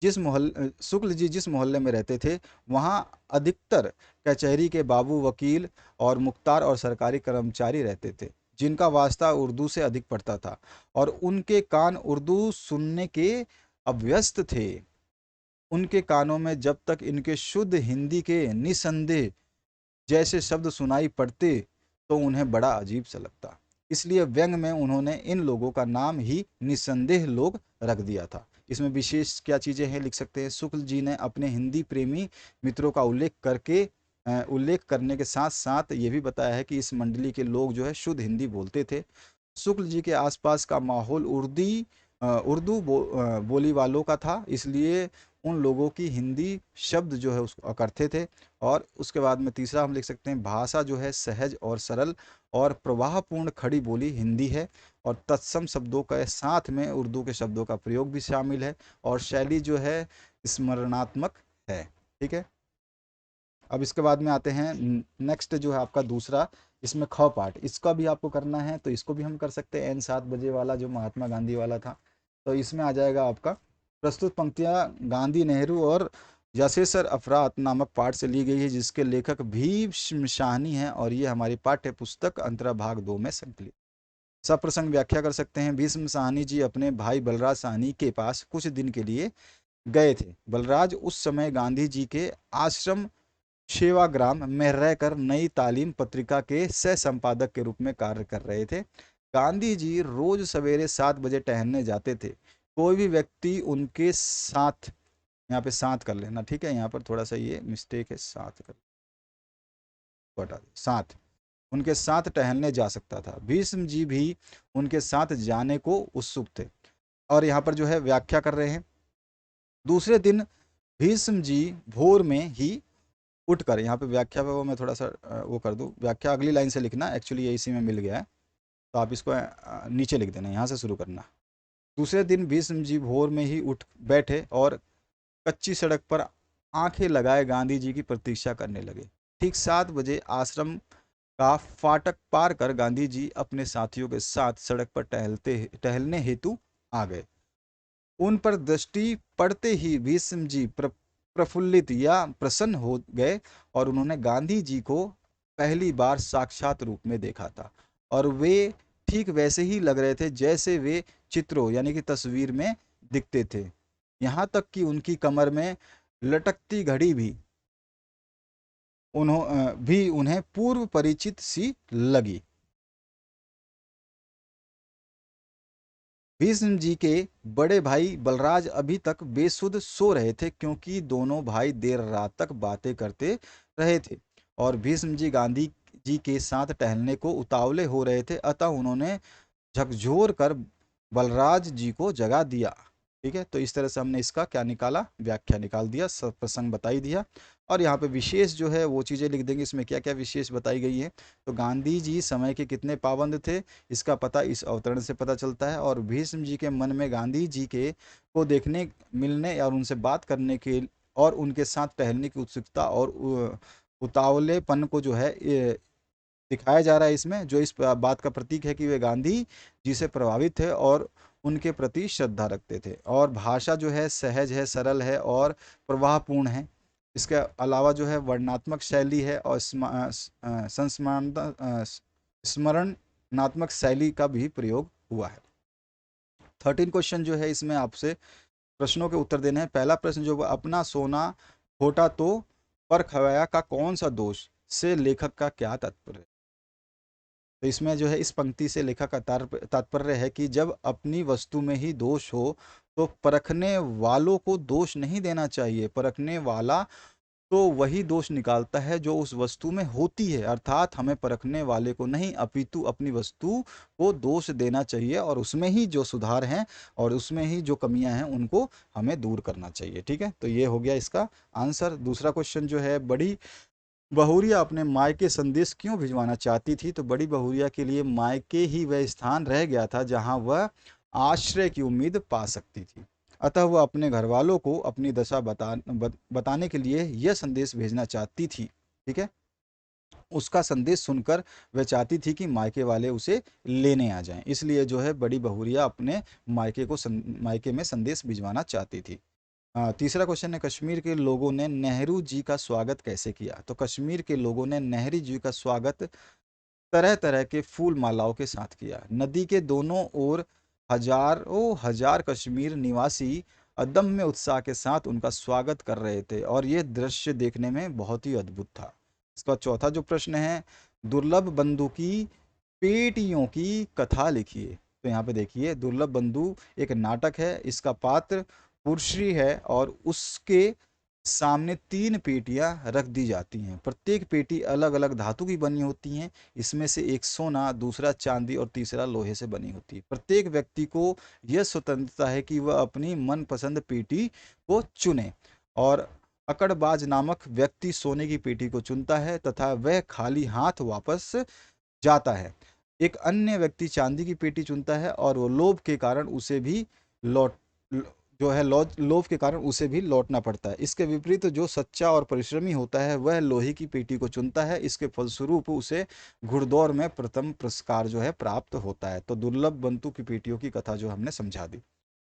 जिस मोहल्ले में रहते थे, वहाँ अधिकतर कचहरी के बाबू, वकील और मुख्तार और सरकारी कर्मचारी रहते थे, जिनका वास्ता उर्दू से अधिक पड़ता था और उनके कान उर्दू सुनने के अभ्यस्त थे। उनके कानों में जब तक इनके शुद्ध हिंदी के निसंदेह जैसे शब्द सुनाई पड़ते तो उन्हें बड़ा अजीब सा लगता। इसलिए व्यंग में उन्होंने इन लोगों का नाम ही निसंदेह लोग रख दिया था। इसमें विशेष क्या चीज़ें हैं लिख सकते हैं। शुक्ल जी ने अपने हिंदी प्रेमी मित्रों का उल्लेख करने के साथ साथ ये भी बताया है कि इस मंडली के लोग जो है शुद्ध हिंदी बोलते थे। शुक्ल जी के आसपास का माहौल बोली वालों का था, इसलिए उन लोगों की हिंदी शब्द जो है उसको करते थे। और उसके बाद में तीसरा हम लिख सकते हैं, भाषा जो है सहज और सरल और प्रवाहपूर्ण खड़ी बोली हिंदी है और तत्सम शब्दों के साथ में उर्दू के शब्दों का प्रयोग भी शामिल है और शैली जो है स्मरणात्मक है। ठीक है। अब इसके बाद में आते हैं नेक्स्ट जो है आपका दूसरा, इसमें ख पार्ट, इसका भी आपको करना है तो इसको भी हम कर सकते हैं। N7 बजे वाला जो महात्मा गांधी वाला था, तो इसमें आ जाएगा आपका प्रस्तुत पंक्तियां गांधी, नेहरू और यशस्वी अफरात नामक पाठ से ली गई है, जिसके लेखक भीष्म शाहनी हैं और ये हमारी पाठ्य पुस्तक अंतरा भाग 2 में संकलित। सप्रसंग व्याख्या कर सकते हैं। भीष्म साहनी जी अपने भाई बलराज साहनी के पास कुछ दिन के लिए गए थे। बलराज उस समय गांधी जी के आश्रम सेवाग्राम में रहकर नई तालीम पत्रिका के सह संपादक के रूप में कार्य कर रहे थे। गांधी जी रोज सवेरे 7 बजे टहलने जाते थे। कोई भी व्यक्ति उनके साथ, यहाँ पे साथ कर लेना, ठीक है, यहाँ पर थोड़ा सा ये मिस्टेक है, साथ कर बता साथ, उनके साथ टहलने जा सकता था। भीष्म जी भी उनके साथ जाने को उत्सुक थे। और यहाँ पर जो है व्याख्या कर रहे हैं। दूसरे दिन भीष्म जी भोर में ही उठकर, यहाँ पे व्याख्या पे वो मैं थोड़ा सा वो कर दूँ, व्याख्या अगली लाइन से लिखना, एक्चुअली ये इसी में मिल गया है, तो आप इसको नीचे लिख देना, यहाँ से शुरू करना। दूसरे दिन भीष्म जी भोर में ही उठ बैठे और कच्ची सड़क पर आंखें लगाए गांधी जी की प्रतीक्षा करने लगे। ठीक 7 बजे आश्रम का फाटक पार कर गांधी जी अपने साथियों के साथ सड़क पर टहलने हेतु आ गए। उन पर दृष्टि पड़ते ही भीष्म जी प्रफुल्लित या प्रसन्न हो गए और उन्होंने गांधी जी को पहली बार साक्षात रूप में देखा था, और वे ठीक वैसे ही लग रहे थे जैसे वे चित्रों यानी कि तस्वीर में दिखते थे। यहाँ तक कि उनकी कमर में लटकती घड़ी भी उन्हें पूर्व परिचित सी लगी। भीष्म जी के बड़े भाई बलराज अभी तक बेसुध सो रहे थे, क्योंकि दोनों भाई देर रात तक बातें करते रहे थे और भीष्म जी गांधी जी के साथ टहलने को उतावले हो रहे थे। अतः उन्होंने झकझोर कर बलराज जी को जगा दिया। ठीक है, तो इस तरह से हमने इसका क्या निकाला, व्याख्या निकाल दिया, सब प्रसंग बताई दिया। और यहाँ पे विशेष जो है वो चीज़ें लिख देंगे, इसमें क्या क्या विशेष बताई गई है। तो गांधी जी समय के कितने पाबंद थे, इसका पता इस अवतरण से पता चलता है। और भीष्म जी के मन में गांधी जी के को देखने मिलने और उनसे बात करने के और उनके साथ टहलने की उत्सुकता और उतावलेपन को जो है दिखाया जा रहा है इसमें, जो इस बात का प्रतीक है कि वे गांधी जी से प्रभावित थे और उनके प्रति श्रद्धा रखते थे। और भाषा जो है सहज है, सरल है और प्रवाहपूर्ण है। इसके अलावा जो है वर्णनात्मक शैली है और स्मरणात्मक शैली का भी प्रयोग हुआ है। 13 क्वेश्चन जो है इसमें आपसे प्रश्नों के उत्तर देने हैं। पहला प्रश्न जो अपना सोना खोटा तो पर खवाया का कौन सा दोष से लेखक का क्या तात्पर्य है। तो इसमें जो है इस पंक्ति से लेखक का तात्पर्य है कि जब अपनी वस्तु में ही दोष हो तो परखने वालों को दोष नहीं देना चाहिए। परखने वाला तो वही दोष निकालता है जो उस वस्तु में होती है, अर्थात हमें परखने वाले को नहीं अपितु अपनी वस्तु को दोष देना चाहिए और उसमें ही जो सुधार हैं और उसमें ही जो कमियां हैं उनको हमें दूर करना चाहिए। ठीक है, तो ये हो गया इसका आंसर। दूसरा क्वेश्चन जो है, बड़ी बहुरिया अपने मायके संदेश क्यों भिजवाना चाहती थी। तो बड़ी बहुरिया के लिए मायके ही वह स्थान रह गया था जहां वह आश्रय की उम्मीद पा सकती थी। अतः वह अपने घर वालों को अपनी दशा बताने के लिए यह संदेश भेजना चाहती थी। ठीक है, उसका संदेश सुनकर वह चाहती थी कि मायके वाले उसे लेने आ जाएं, इसलिए जो है बड़ी बहुरिया अपने मायके में संदेश भिजवाना चाहती थी। तीसरा क्वेश्चन है, कश्मीर के लोगों ने नेहरू जी का स्वागत कैसे किया। तो कश्मीर के लोगों ने नेहरू जी का स्वागत तरह तरह के फूल मालाओं के साथ किया। नदी के दोनों ओर हजारों हजार कश्मीर निवासी अदम्य उत्साह के साथ उनका स्वागत कर रहे थे और यह दृश्य देखने में बहुत ही अद्भुत था। इसका चौथा जो प्रश्न है, दुर्लभ बंधु की पेटियों की कथा लिखिए। तो यहाँ पे देखिए, दुर्लभ बंधु एक नाटक है, इसका पात्र पुरुषी है और उसके सामने 3 पेटियां रख दी जाती हैं। प्रत्येक पेटी अलग अलग धातु की बनी होती हैं। इसमें से एक सोना, दूसरा चांदी और तीसरा लोहे से बनी होती है। प्रत्येक व्यक्ति को यह स्वतंत्रता है कि वह अपनी मनपसंद पेटी को चुने और अकड़बाज नामक व्यक्ति सोने की पेटी को चुनता है तथा वह खाली हाथ वापस जाता है। एक अन्य व्यक्ति चांदी की पेटी चुनता है और वो लोभ के कारण उसे भी लौट जो है लोभ के कारण उसे भी लौटना पड़ता है। इसके विपरीत जो सच्चा और परिश्रमी होता है वह लोहे की पेटी को चुनता है। इसके फलस्वरूप उसे घुड़दौड़ में प्रथम पुरस्कार जो है प्राप्त होता है। तो दुर्लभ बंधु की पेटियों की कथा जो हमने समझा दी।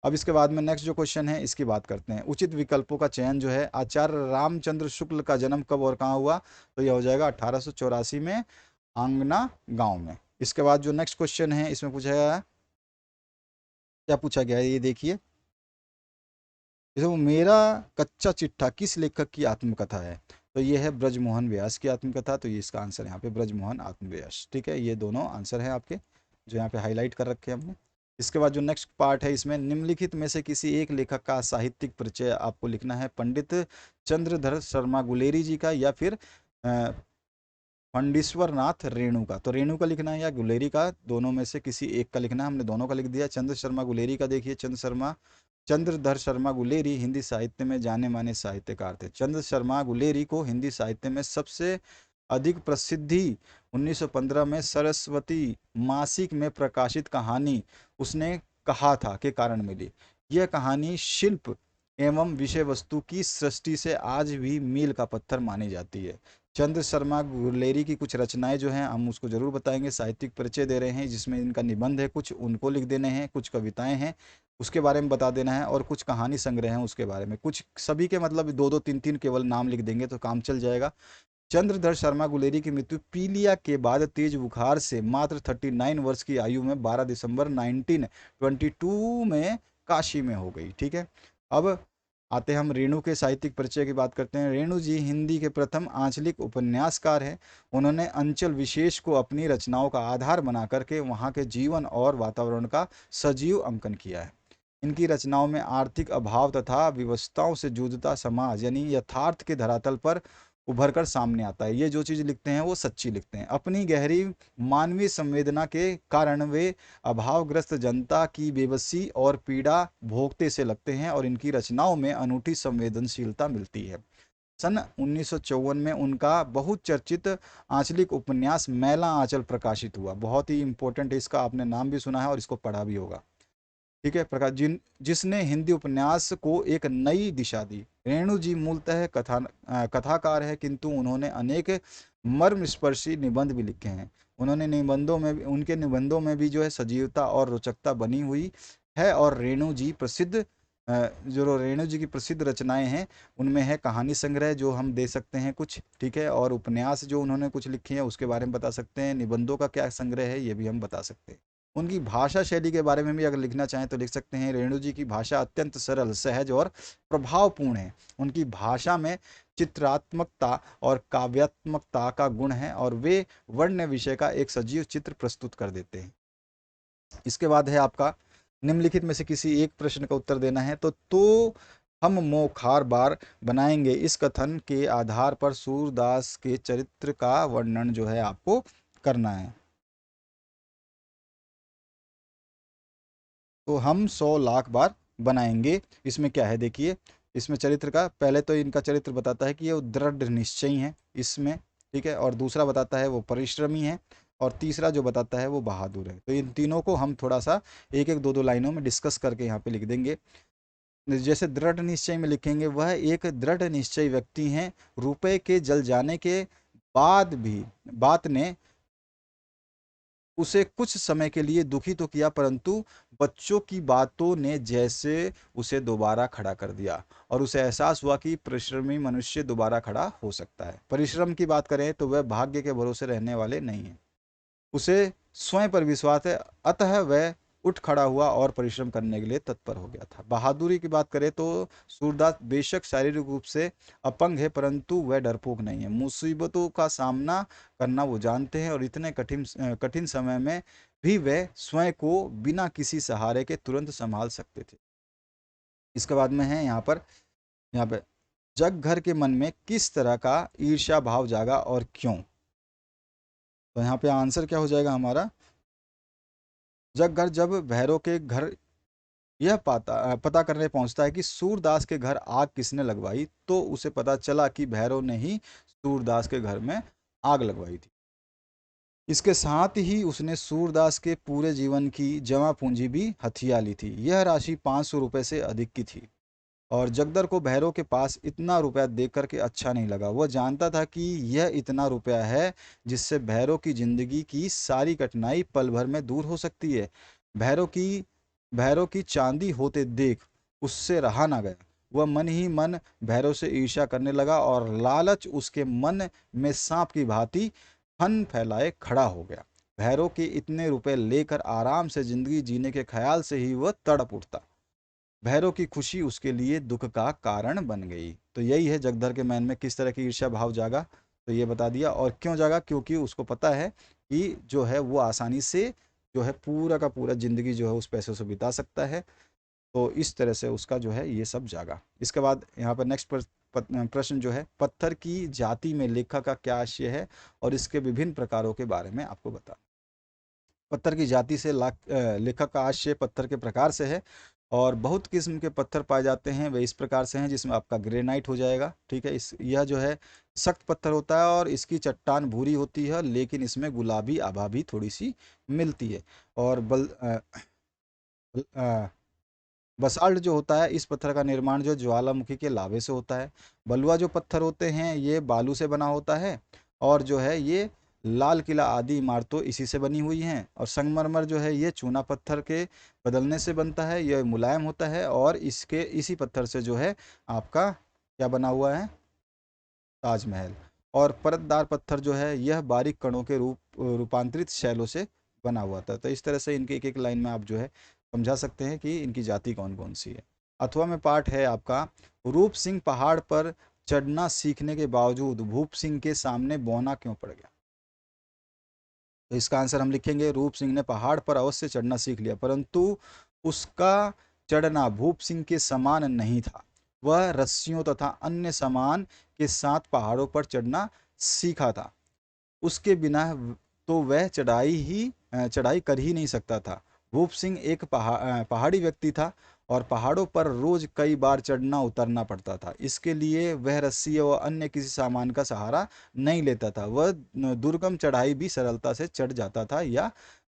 अब इसके बाद में नेक्स्ट जो क्वेश्चन है इसकी बात करते हैं। उचित विकल्पों का चयन जो है, आचार्य रामचंद्र शुक्ल का जन्म कब और कहाँ हुआ। तो यह हो जाएगा 1884 में आंगना गांव में। इसके बाद जो नेक्स्ट क्वेश्चन है इसमें पूछा गया, क्या पूछा गया है ये देखिए। जैसे वो मेरा कच्चा चिट्ठा किस लेखक की आत्मकथा है। तो ये है ब्रजमोहन व्यास की आत्मकथा। तो ये इसका आंसर यहाँ पे ब्रजमोहन आत्मव्यास। ठीक है, ये दोनों आंसर हैं आपके जो यहाँ पे हाईलाइट कर रखे हैं हमने। इसके बाद जो नेक्स्ट पार्ट है इसमें, निम्नलिखित में से किसी एक लेखक का साहित्यिक परिचय आपको लिखना है। पंडित चंद्रधर शर्मा गुलेरी जी का या फिर फंडीश्वर नाथ रेणु का। तो रेणु का लिखना है या गुलेरी का, दोनों में से किसी एक का लिखना है। हमने दोनों का लिख दिया। चंद्र शर्मा गुलेरी का देखिए, चंद्रधर शर्मा गुलेरी हिंदी साहित्य में जाने माने साहित्यकार थे। चंद्र शर्मा गुलेरी को हिंदी साहित्य में सबसे अधिक प्रसिद्धि 1915 में सरस्वती मासिक में प्रकाशित कहानी उसने कहा था के कारण मिली। यह कहानी शिल्प एवं विषय वस्तु की सृष्टि से आज भी मील का पत्थर मानी जाती है। चंद्र शर्मा गुलेरी की कुछ रचनाएं जो हैं हम उसको जरूर बताएंगे। साहित्यिक परिचय दे रहे हैं जिसमें इनका निबंध है, कुछ उनको लिख देने हैं, कुछ कविताएं हैं उसके बारे में बता देना है, और कुछ कहानी संग्रह हैं उसके बारे में, कुछ सभी के मतलब दो दो तीन तीन केवल नाम लिख देंगे तो काम चल जाएगा। चंद्रधर शर्मा गुलेरी की मृत्यु पीलिया के बाद तेज बुखार से मात्र 39 वर्ष की आयु में 12 दिसंबर 1922 में काशी में हो गई। ठीक है, अब आते हम रेणु के साहित्यिक परिचय की बात करते हैं। रेणु जी हिंदी के प्रथम आंचलिक उपन्यासकार हैं। उन्होंने अंचल विशेष को अपनी रचनाओं का आधार बना करके वहाँ के जीवन और वातावरण का सजीव अंकन किया है। इनकी रचनाओं में आर्थिक अभाव तथा विवशताओं से जूझता समाज यानी यथार्थ के धरातल पर उभर कर सामने आता है। ये जो चीज़ लिखते हैं वो सच्ची लिखते हैं। अपनी गहरी मानवीय संवेदना के कारण वे अभावग्रस्त जनता की बेबसी और पीड़ा भोगते से लगते हैं और इनकी रचनाओं में अनूठी संवेदनशीलता मिलती है। सन 1954 में उनका बहुचर्चित आंचलिक उपन्यास मैला आंचल प्रकाशित हुआ। बहुत ही इंपॉर्टेंट है, इसका आपने नाम भी सुना है और इसको पढ़ा भी होगा। ठीक है, प्रकाश जिसने हिंदी उपन्यास को एक नई दिशा दी। रेणु जी मूलतः कथाकार है, किंतु उन्होंने अनेक मर्मस्पर्शी निबंध भी लिखे हैं। उनके निबंधों में भी जो है सजीवता और रोचकता बनी हुई है। और जो रेणु जी की प्रसिद्ध रचनाएं हैं उनमें है कहानी संग्रह जो हम दे सकते हैं कुछ, ठीक है, और उपन्यास जो उन्होंने कुछ लिखे हैं उसके बारे में बता सकते हैं। निबंधों का क्या संग्रह है ये भी हम बता सकते हैं। उनकी भाषा शैली के बारे में भी अगर लिखना चाहें तो लिख सकते हैं। रेणु जी की भाषा अत्यंत सरल, सहज और प्रभावपूर्ण है। उनकी भाषा में चित्रात्मकता और काव्यात्मकता का गुण है और वे वर्ण विषय का एक सजीव चित्र प्रस्तुत कर देते हैं। इसके बाद है आपका निम्नलिखित में से किसी एक प्रश्न का उत्तर देना है। तो हम मोखार बार बनाएंगे इस कथन के आधार पर सूरदास के चरित्र का वर्णन जो है आपको करना है। तो हम 100 लाख बार बनाएंगे। इसमें क्या है देखिए, इसमें चरित्र का पहले तो इनका चरित्र बताता है कि ये दृढ़ निश्चयी हैं इसमें, ठीक है, और दूसरा बताता है वो परिश्रमी है, और तीसरा जो बताता है वो बहादुर है। तो इन तीनों को हम थोड़ा सा एक एक दो दो लाइनों में डिस्कस करके यहाँ पे लिख देंगे। जैसे दृढ़ निश्चय में लिखेंगे, वह एक दृढ़ निश्चय व्यक्ति हैं। रुपए के जल जाने के बाद भी बात ने उसे कुछ समय के लिए दुखी तो किया, परंतु बच्चों की बातों ने जैसे उसे दोबारा खड़ा कर दिया और उसे एहसास हुआ कि परिश्रमी मनुष्य दोबारा खड़ा हो सकता है। परिश्रम की बात करें तो वह भाग्य के भरोसे रहने वाले नहीं है, उसे स्वयं पर विश्वास है, अतः वह उठ खड़ा हुआ और परिश्रम करने के लिए तत्पर हो गया था। बहादुरी की बात करें तो सूरदास बेशक शारीरिक रूप से अपंग है, परंतु वह डरपोक नहीं है। मुसीबतों का सामना करना वो जानते हैं और इतने कठिन कठिन समय में भी वह स्वयं को बिना किसी सहारे के तुरंत संभाल सकते थे। इसके बाद में है यहाँ पे जग घर के मन में किस तरह का ईर्ष्या भाव जागा और क्यों। तो यहाँ पे आंसर क्या हो जाएगा हमारा, जगगर जब भैरव के घर यह पता करने पहुंचता है कि सूरदास के घर आग किसने लगवाई, तो उसे पता चला कि भैरव ने ही सूरदास के घर में आग लगवाई थी। इसके साथ ही उसने सूरदास के पूरे जीवन की जमा पूंजी भी हथिया ली थी। यह राशि 500 रुपये से अधिक की थी और जगदर को भैरव के पास इतना रुपया देख करके अच्छा नहीं लगा। वह जानता था कि यह इतना रुपया है जिससे भैरव की जिंदगी की सारी कठिनाई पल भर में दूर हो सकती है। भैरव की भैरव की चांदी होते देख उससे रहा ना गया। वह मन ही मन भैरव से ईर्ष्या करने लगा और लालच उसके मन में सांप की भांति फन फैलाए खड़ा हो गया। भैरव के इतने रुपए लेकर आराम से जिंदगी जीने के ख्याल से ही वह तड़प उठता। भैरव की खुशी उसके लिए दुख का कारण बन गई। तो यही है जगधर के मन में किस तरह की ईर्ष्या भाव जागा, तो ये बता दिया। और क्यों जागा, क्योंकि उसको पता है कि जो है वो आसानी से जो है पूरा का पूरा जिंदगी जो है उस पैसे से बिता सकता है। तो इस तरह से उसका जो है ये सब जागा। इसके बाद यहाँ पर नेक्स्ट प्रश्न जो है, पत्थर की जाति में लेखक का क्या आशय है और इसके विभिन्न प्रकारों के बारे में आपको बता। पत्थर की जाति से लेखक का आशय पत्थर के प्रकार से है और बहुत किस्म के पत्थर पाए जाते हैं। वे इस प्रकार से हैं जिसमें आपका ग्रेनाइट हो जाएगा, ठीक है, इस यह जो है सख्त पत्थर होता है और इसकी चट्टान भूरी होती है, लेकिन इसमें गुलाबी आभा भी थोड़ी सी मिलती है। और बसाल्ट जो होता है, इस पत्थर का निर्माण जो ज्वालामुखी के लावे से होता है। बलुआ जो पत्थर होते हैं ये बालू से बना होता है, और जो है ये लाल किला आदि इमारतों इसी से बनी हुई हैं। और संगमरमर जो है ये चूना पत्थर के बदलने से बनता है, यह मुलायम होता है, और इसके इसी पत्थर से जो है आपका क्या बना हुआ है, ताजमहल। और परतदार पत्थर जो है यह बारीक कणों के रूपांतरित शैलों से बना हुआ था। तो इस तरह से इनके एक एक लाइन में आप जो है समझा सकते हैं कि इनकी जाति कौन कौन सी है। अथवा में पाठ है आपका, रूप सिंह पहाड़ पर चढ़ना सीखने के बावजूद भूप सिंह के सामने बौना क्यों पड़ गया। तो इसका आंसर हम लिखेंगे, रूप सिंह ने पहाड़ पर अवश्य चढ़ना सीख लिया, परंतु उसका चढ़ना भूप सिंह के समान नहीं था। वह रस्सियों तथा अन्य सामान के साथ पहाड़ों पर चढ़ना सीखा था। उसके बिना तो वह चढ़ाई कर ही नहीं सकता था। भूप सिंह एक पहाड़ी व्यक्ति था, और पहाड़ों पर रोज कई बार चढ़ना उतरना पड़ता था। इसके लिए वह रस्सी व अन्य किसी सामान का सहारा नहीं लेता था। वह दुर्गम चढ़ाई भी सरलता से चढ़ जाता था या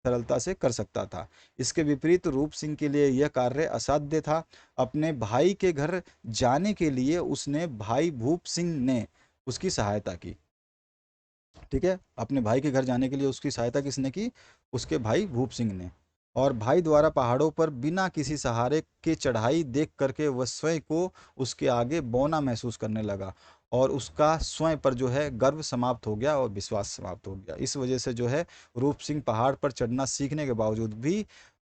सरलता से कर सकता था। इसके विपरीत रूप सिंह के लिए यह कार्य असाध्य था। अपने भाई के घर जाने के लिए उसने भाई भूप सिंह ने उसकी सहायता की। ठीक है, अपने भाई के घर जाने के लिए उसकी सहायता किसने की, उसके भाई भूप सिंह ने। और भाई द्वारा पहाड़ों पर बिना किसी सहारे के चढ़ाई देख करके वह स्वयं को उसके आगे बौना महसूस करने लगा, और उसका स्वयं पर जो है गर्व समाप्त हो गया और विश्वास समाप्त हो गया। इस वजह से जो है रूप सिंह पहाड़ पर चढ़ना सीखने के बावजूद भी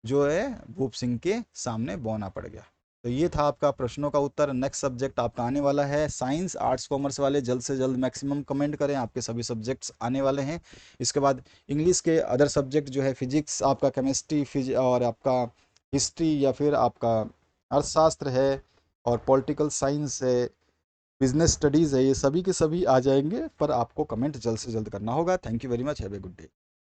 जो है भूप सिंह के सामने बौना पड़ गया। तो ये था आपका प्रश्नों का उत्तर। नेक्स्ट सब्जेक्ट आपका आने वाला है साइंस, आर्ट्स कॉमर्स वाले जल्द से जल्द मैक्सिमम कमेंट करें, आपके सभी सब्जेक्ट्स आने वाले हैं। इसके बाद इंग्लिश के अदर सब्जेक्ट जो है फिजिक्स, आपका केमिस्ट्री, और आपका हिस्ट्री, या फिर आपका अर्थशास्त्र है, और पॉलिटिकल साइंस है, बिजनेस स्टडीज़ है, ये सभी के सभी आ जाएंगे, पर आपको कमेंट जल्द से जल्द करना होगा। Thank you very much, have a good day.